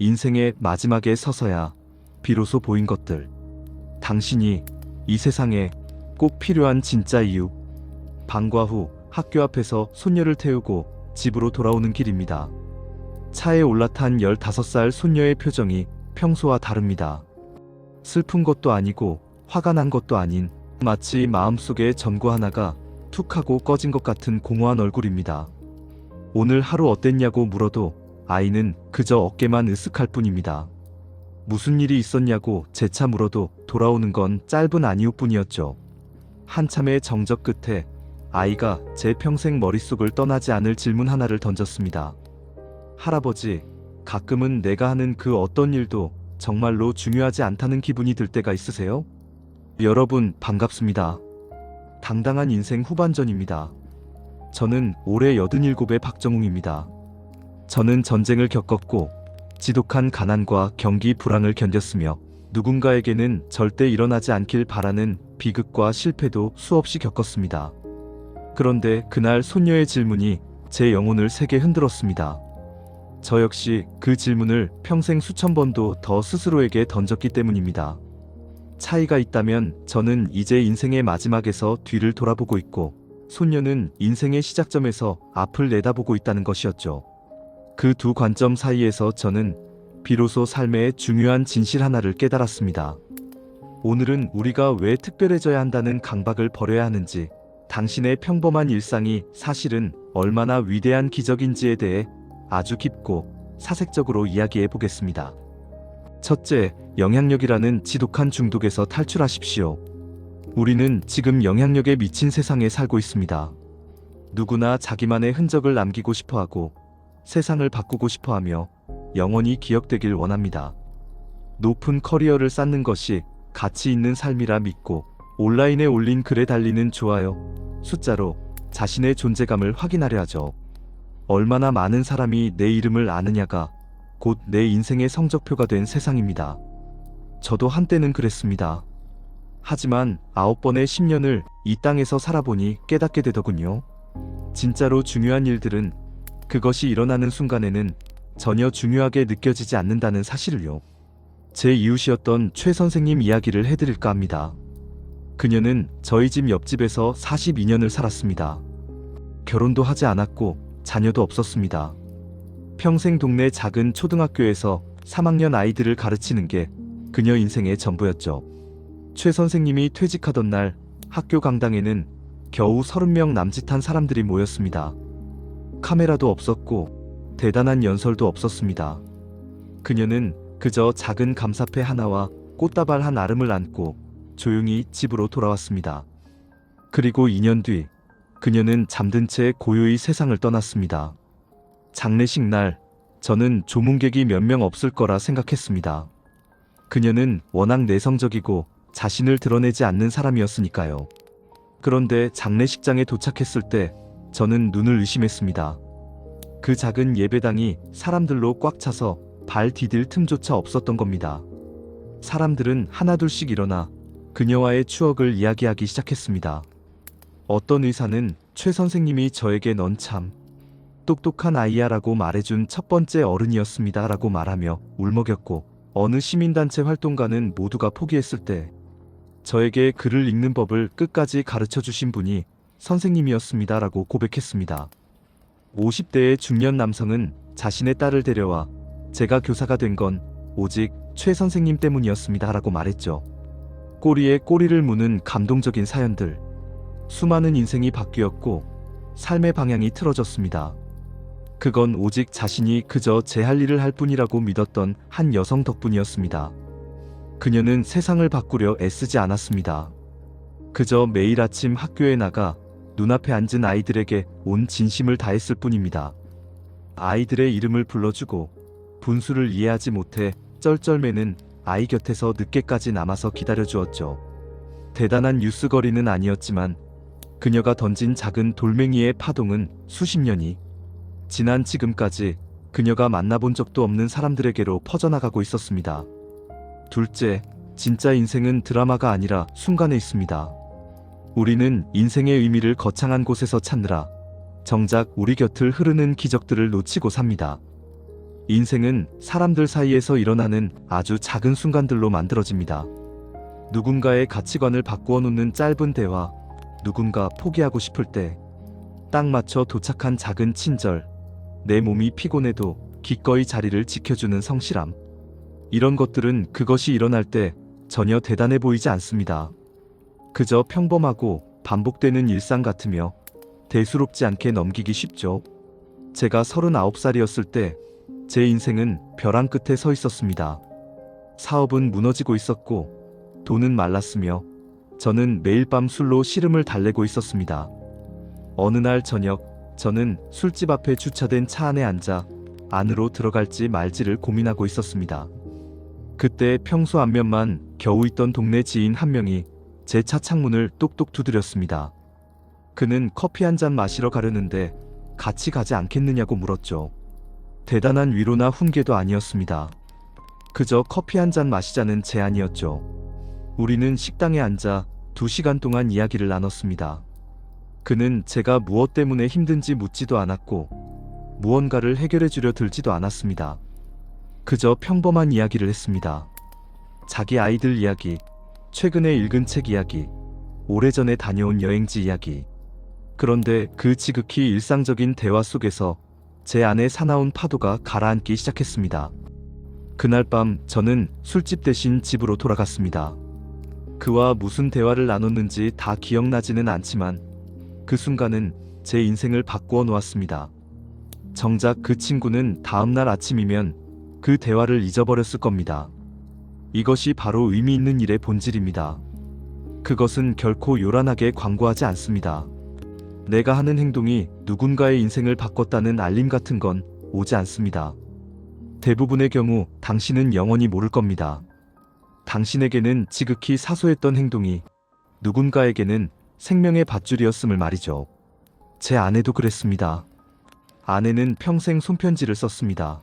인생의 마지막에 서서야 비로소 보인 것들. 당신이 이 세상에 꼭 필요한 진짜 이유. 방과 후 학교 앞에서 손녀를 태우고 집으로 돌아오는 길입니다. 차에 올라탄 15살 손녀의 표정이 평소와 다릅니다. 슬픈 것도 아니고 화가 난 것도 아닌 마치 마음속에 전구 하나가 툭 하고 꺼진 것 같은 공허한 얼굴입니다. 오늘 하루 어땠냐고 물어도 아이는 그저 어깨만 으쓱할 뿐입니다. 무슨 일이 있었냐고 재차 물어도 돌아오는 건 짧은 아니오뿐이었죠. 한참의 정적 끝에 아이가 제 평생 머릿속을 떠나지 않을 질문 하나를 던졌습니다. 할아버지, 가끔은 내가 하는 그 어떤 일도 정말로 중요하지 않다는 기분이 들 때가 있으세요? 여러분, 반갑습니다. 당당한 인생 후반전입니다. 저는 올해 87의 박정웅입니다. 저는 전쟁을 겪었고 지독한 가난과 경기 불황을 견뎠으며 누군가에게는 절대 일어나지 않길 바라는 비극과 실패도 수없이 겪었습니다. 그런데 그날 손녀의 질문이 제 영혼을 세게 흔들었습니다. 저 역시 그 질문을 평생 수천 번도 더 스스로에게 던졌기 때문입니다. 차이가 있다면 저는 이제 인생의 마지막에서 뒤를 돌아보고 있고 손녀는 인생의 시작점에서 앞을 내다보고 있다는 것이었죠. 그 두 관점 사이에서 저는 비로소 삶의 중요한 진실 하나를 깨달았습니다. 오늘은 우리가 왜 특별해져야 한다는 강박을 버려야 하는지, 당신의 평범한 일상이 사실은 얼마나 위대한 기적인지에 대해 아주 깊고 사색적으로 이야기해 보겠습니다. 첫째, 영향력이라는 지독한 중독에서 탈출하십시오. 우리는 지금 영향력에 미친 세상에 살고 있습니다. 누구나 자기만의 흔적을 남기고 싶어하고 세상을 바꾸고 싶어하며 영원히 기억되길 원합니다. 높은 커리어를 쌓는 것이 가치 있는 삶이라 믿고 온라인에 올린 글에 달리는 좋아요, 숫자로 자신의 존재감을 확인하려 하죠. 얼마나 많은 사람이 내 이름을 아느냐가 곧 내 인생의 성적표가 된 세상입니다. 저도 한때는 그랬습니다. 하지만 9번의 10년을 이 땅에서 살아보니 깨닫게 되더군요. 진짜로 중요한 일들은 그것이 일어나는 순간에는 전혀 중요하게 느껴지지 않는다는 사실을요. 제 이웃이었던 최 선생님 이야기를 해드릴까 합니다. 그녀는 저희 집 옆집에서 42년을 살았습니다. 결혼도 하지 않았고 자녀도 없었습니다. 평생 동네 작은 초등학교에서 3학년 아이들을 가르치는 게 그녀 인생의 전부였죠. 최 선생님이 퇴직하던 날 학교 강당에는 겨우 30명 남짓한 사람들이 모였습니다. 카메라도 없었고 대단한 연설도 없었습니다. 그녀는 그저 작은 감사패 하나와 꽃다발 한 아름을 안고 조용히 집으로 돌아왔습니다. 그리고 2년 뒤 그녀는 잠든 채 고요히 세상을 떠났습니다. 장례식 날 저는 조문객이 몇 명 없을 거라 생각했습니다. 그녀는 워낙 내성적이고 자신을 드러내지 않는 사람이었으니까요. 그런데 장례식장에 도착했을 때 저는 눈을 의심했습니다. 그 작은 예배당이 사람들로 꽉 차서 발 디딜 틈조차 없었던 겁니다. 사람들은 하나둘씩 일어나 그녀와의 추억을 이야기하기 시작했습니다. 어떤 의사는 최 선생님이 저에게 넌 참 똑똑한 아이야 라고 말해준 첫 번째 어른이었습니다 라고 말하며 울먹였고, 어느 시민단체 활동가는 모두가 포기했을 때 저에게 글을 읽는 법을 끝까지 가르쳐 주신 분이 선생님이었습니다 라고 고백했습니다. 50대의 중년 남성은 자신의 딸을 데려와 제가 교사가 된 건 오직 최 선생님 때문이었습니다 라고 말했죠. 꼬리에 꼬리를 무는 감동적인 사연들. 수많은 인생이 바뀌었고 삶의 방향이 틀어졌습니다. 그건 오직 자신이 그저 제 할 일을 할 뿐이라고 믿었던 한 여성 덕분이었습니다. 그녀는 세상을 바꾸려 애쓰지 않았습니다. 그저 매일 아침 학교에 나가 눈앞에 앉은 아이들에게 온 진심을 다했을 뿐입니다. 아이들의 이름을 불러주고 분수를 이해하지 못해 쩔쩔매는 아이 곁에서 늦게까지 남아서 기다려주었죠. 대단한 뉴스거리는 아니었지만 그녀가 던진 작은 돌멩이의 파동은 수십 년이 지난 지금까지 그녀가 만나본 적도 없는 사람들에게로 퍼져나가고 있었습니다. 둘째, 진짜 인생은 드라마가 아니라 순간에 있습니다. 우리는 인생의 의미를 거창한 곳에서 찾느라 정작 우리 곁을 흐르는 기적들을 놓치고 삽니다. 인생은 사람들 사이에서 일어나는 아주 작은 순간들로 만들어집니다. 누군가의 가치관을 바꾸어 놓는 짧은 대화, 누군가 포기하고 싶을 때, 딱 맞춰 도착한 작은 친절, 내 몸이 피곤해도 기꺼이 자리를 지켜주는 성실함. 이런 것들은 그것이 일어날 때 전혀 대단해 보이지 않습니다. 그저 평범하고 반복되는 일상 같으며 대수롭지 않게 넘기기 쉽죠. 제가 39살이었을 때 제 인생은 벼랑 끝에 서 있었습니다. 사업은 무너지고 있었고 돈은 말랐으며 저는 매일 밤 술로 시름을 달래고 있었습니다. 어느 날 저녁 저는 술집 앞에 주차된 차 안에 앉아 안으로 들어갈지 말지를 고민하고 있었습니다. 그때 평소 안면만 겨우 있던 동네 지인 한 명이 제 차 창문을 똑똑 두드렸습니다. 그는 커피 한 잔 마시러 가려는데 같이 가지 않겠느냐고 물었죠. 대단한 위로나 훈계도 아니었습니다. 그저 커피 한 잔 마시자는 제안이었죠. 우리는 식당에 앉아 2시간 동안 이야기를 나눴습니다. 그는 제가 무엇 때문에 힘든지 묻지도 않았고 무언가를 해결해 주려 들지도 않았습니다. 그저 평범한 이야기를 했습니다. 자기 아이들 이야기, 최근에 읽은 책 이야기, 오래전에 다녀온 여행지 이야기. 그런데 그 지극히 일상적인 대화 속에서 제 안에 사나운 파도가 가라앉기 시작했습니다. 그날 밤 저는 술집 대신 집으로 돌아갔습니다. 그와 무슨 대화를 나눴는지 다 기억나지는 않지만 그 순간은 제 인생을 바꾸어 놓았습니다. 정작 그 친구는 다음날 아침이면 그 대화를 잊어버렸을 겁니다. 이것이 바로 의미 있는 일의 본질입니다. 그것은 결코 요란하게 광고하지 않습니다. 내가 하는 행동이 누군가의 인생을 바꿨다는 알림 같은 건 오지 않습니다. 대부분의 경우 당신은 영원히 모를 겁니다. 당신에게는 지극히 사소했던 행동이 누군가에게는 생명의 밧줄이었음을 말이죠. 제 아내도 그랬습니다. 아내는 평생 손편지를 썼습니다.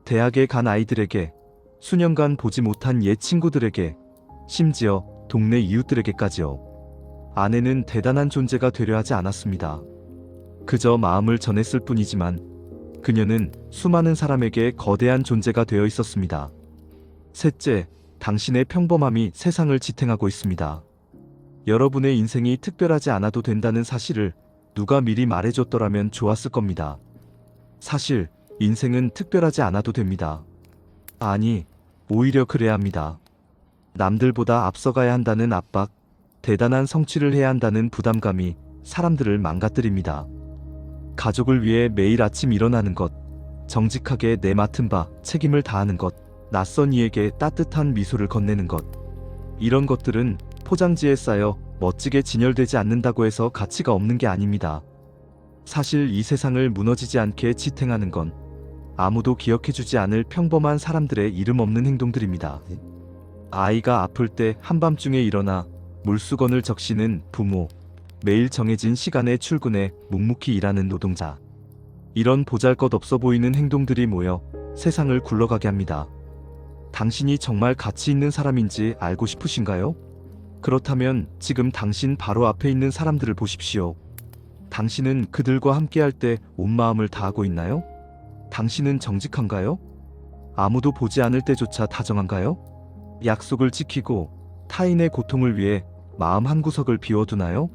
대학에 간 아이들에게, 수년간 보지 못한 옛 친구들에게, 심지어 동네 이웃들에게까지요. 아내는 대단한 존재가 되려 하지 않았습니다. 그저 마음을 전했을 뿐이지만 그녀는 수많은 사람에게 거대한 존재가 되어 있었습니다. 셋째, 당신의 평범함이 세상을 지탱하고 있습니다. 여러분의 인생이 특별하지 않아도 된다는 사실을 누가 미리 말해줬더라면 좋았을 겁니다. 사실 인생은 특별하지 않아도 됩니다. 아니, 오히려 그래야 합니다. 남들보다 앞서가야 한다는 압박, 대단한 성취를 해야 한다는 부담감이 사람들을 망가뜨립니다. 가족을 위해 매일 아침 일어나는 것, 정직하게 내 맡은 바 책임을 다하는 것, 낯선 이에게 따뜻한 미소를 건네는 것. 이런 것들은 포장지에 쌓여 멋지게 진열되지 않는다고 해서 가치가 없는 게 아닙니다. 사실 이 세상을 무너지지 않게 지탱하는 건 아무도 기억해주지 않을 평범한 사람들의 이름 없는 행동들입니다. 아이가 아플 때 한밤중에 일어나 물수건을 적시는 부모, 매일 정해진 시간에 출근해 묵묵히 일하는 노동자. 이런 보잘것없어 보이는 행동들이 모여 세상을 굴러가게 합니다. 당신이 정말 가치 있는 사람인지 알고 싶으신가요? 그렇다면 지금 당신 바로 앞에 있는 사람들을 보십시오. 당신은 그들과 함께할 때 온 마음을 다하고 있나요? 당신은 정직한가요? 아무도 보지 않을 때조차 다정한가요? 약속을 지키고 타인의 고통을 위해 마음 한구석을 비워두나요?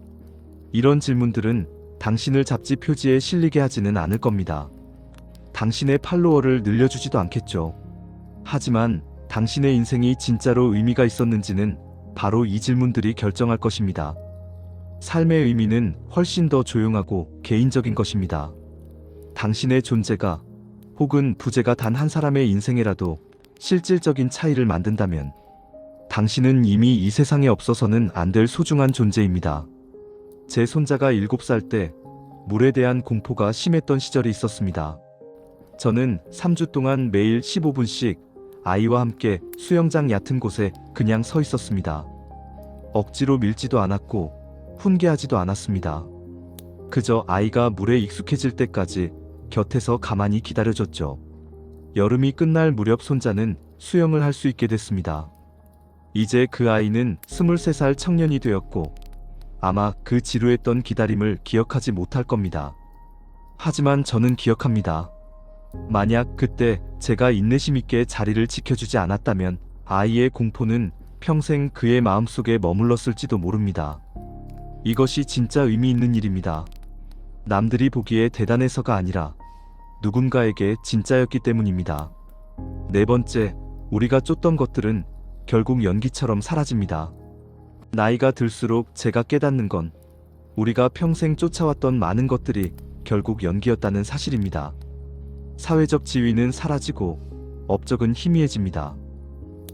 이런 질문들은 당신을 잡지 표지에 실리게 하지는 않을 겁니다. 당신의 팔로워를 늘려주지도 않겠죠. 하지만 당신의 인생이 진짜로 의미가 있었는지는 바로 이 질문들이 결정할 것입니다. 삶의 의미는 훨씬 더 조용하고 개인적인 것입니다. 당신의 존재가 혹은 부재가 단 한 사람의 인생에라도 실질적인 차이를 만든다면 당신은 이미 이 세상에 없어서는 안 될 소중한 존재입니다. 제 손자가 7살 때 물에 대한 공포가 심했던 시절이 있었습니다. 저는 3주 동안 매일 15분씩 아이와 함께 수영장 얕은 곳에 그냥 서 있었습니다. 억지로 밀지도 않았고 훈계하지도 않았습니다. 그저 아이가 물에 익숙해질 때까지 곁에서 가만히 기다려줬죠. 여름이 끝날 무렵 손자는 수영을 할 수 있게 됐습니다. 이제 그 아이는 23살 청년이 되었고 아마 그 지루했던 기다림을 기억하지 못할 겁니다. 하지만 저는 기억합니다. 만약 그때 제가 인내심 있게 자리를 지켜주지 않았다면 아이의 공포는 평생 그의 마음속에 머물렀을지도 모릅니다. 이것이 진짜 의미 있는 일입니다. 남들이 보기에 대단해서가 아니라 누군가에게 진짜였기 때문입니다. 네 번째, 우리가 쫓던 것들은 결국 연기처럼 사라집니다. 나이가 들수록 제가 깨닫는 건 우리가 평생 쫓아왔던 많은 것들이 결국 연기였다는 사실입니다. 사회적 지위는 사라지고 업적은 희미해집니다.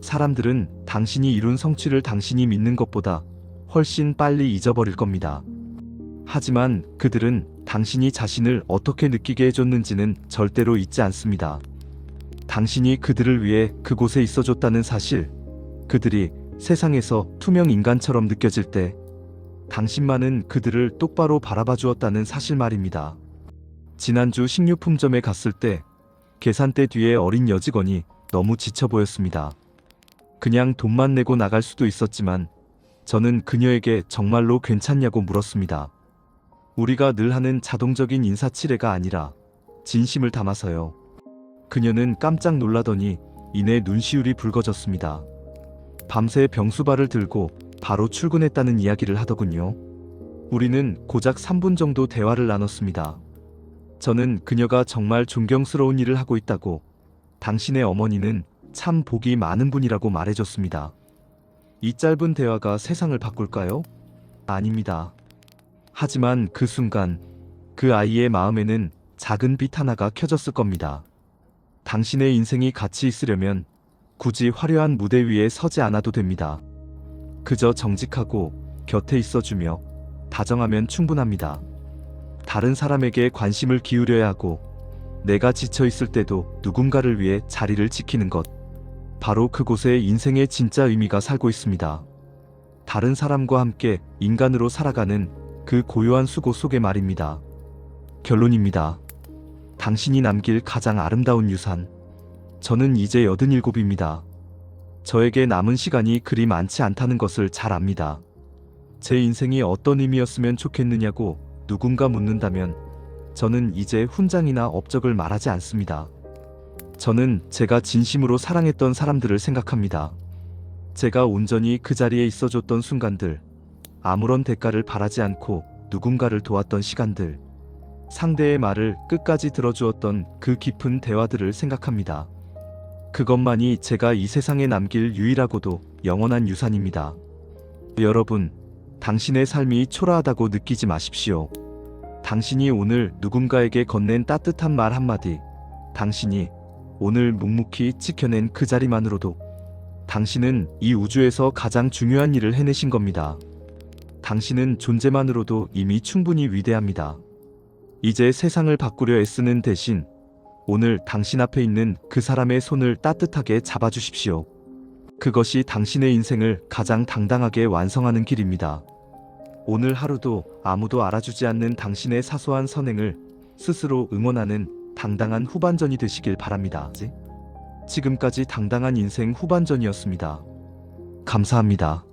사람들은 당신이 이룬 성취를 당신이 믿는 것보다 훨씬 빨리 잊어버릴 겁니다. 하지만 그들은 당신이 자신을 어떻게 느끼게 해줬는지는 절대로 잊지 않습니다. 당신이 그들을 위해 그곳에 있어줬다는 사실, 그들이 세상에서 투명 인간처럼 느껴질 때 당신만은 그들을 똑바로 바라봐 주었다는 사실 말입니다. 지난주 식료품점에 갔을 때 계산대 뒤에 어린 여직원이 너무 지쳐 보였습니다. 그냥 돈만 내고 나갈 수도 있었지만 저는 그녀에게 정말로 괜찮냐고 물었습니다. 우리가 늘 하는 자동적인 인사치레가 아니라 진심을 담아서요. 그녀는 깜짝 놀라더니 이내 눈시울이 붉어졌습니다. 밤새 병수발을 들고 바로 출근했다는 이야기를 하더군요. 우리는 고작 3분 정도 대화를 나눴습니다. 저는 그녀가 정말 존경스러운 일을 하고 있다고, 당신의 어머니는 참 복이 많은 분이라고 말해줬습니다. 이 짧은 대화가 세상을 바꿀까요? 아닙니다. 하지만 그 순간 그 아이의 마음에는 작은 빛 하나가 켜졌을 겁니다. 당신의 인생이 가치 있으려면 굳이 화려한 무대 위에 서지 않아도 됩니다. 그저 정직하고 곁에 있어주며 다정하면 충분합니다. 다른 사람에게 관심을 기울여야 하고 내가 지쳐 있을 때도 누군가를 위해 자리를 지키는 것, 바로 그곳에 인생의 진짜 의미가 살고 있습니다. 다른 사람과 함께 인간으로 살아가는 그 고요한 수고 속의 말입니다. 결론입니다. 당신이 남길 가장 아름다운 유산. 저는 이제 87입니다. 저에게 남은 시간이 그리 많지 않다는 것을 잘 압니다. 제 인생이 어떤 의미였으면 좋겠느냐고 누군가 묻는다면 저는 이제 훈장이나 업적을 말하지 않습니다. 저는 제가 진심으로 사랑했던 사람들을 생각합니다. 제가 온전히 그 자리에 있어줬던 순간들, 아무런 대가를 바라지 않고 누군가를 도왔던 시간들, 상대의 말을 끝까지 들어주었던 그 깊은 대화들을 생각합니다. 그것만이 제가 이 세상에 남길 유일하고도 영원한 유산입니다. 여러분, 당신의 삶이 초라하다고 느끼지 마십시오. 당신이 오늘 누군가에게 건넨 따뜻한 말 한마디, 당신이 오늘 묵묵히 지켜낸 그 자리만으로도 당신은 이 우주에서 가장 중요한 일을 해내신 겁니다. 당신은 존재만으로도 이미 충분히 위대합니다. 이제 세상을 바꾸려 애쓰는 대신 오늘 당신 앞에 있는 그 사람의 손을 따뜻하게 잡아주십시오. 그것이 당신의 인생을 가장 당당하게 완성하는 길입니다. 오늘 하루도 아무도 알아주지 않는 당신의 사소한 선행을 스스로 응원하는 당당한 후반전이 되시길 바랍니다. 지금까지 당당한 인생 후반전이었습니다. 감사합니다.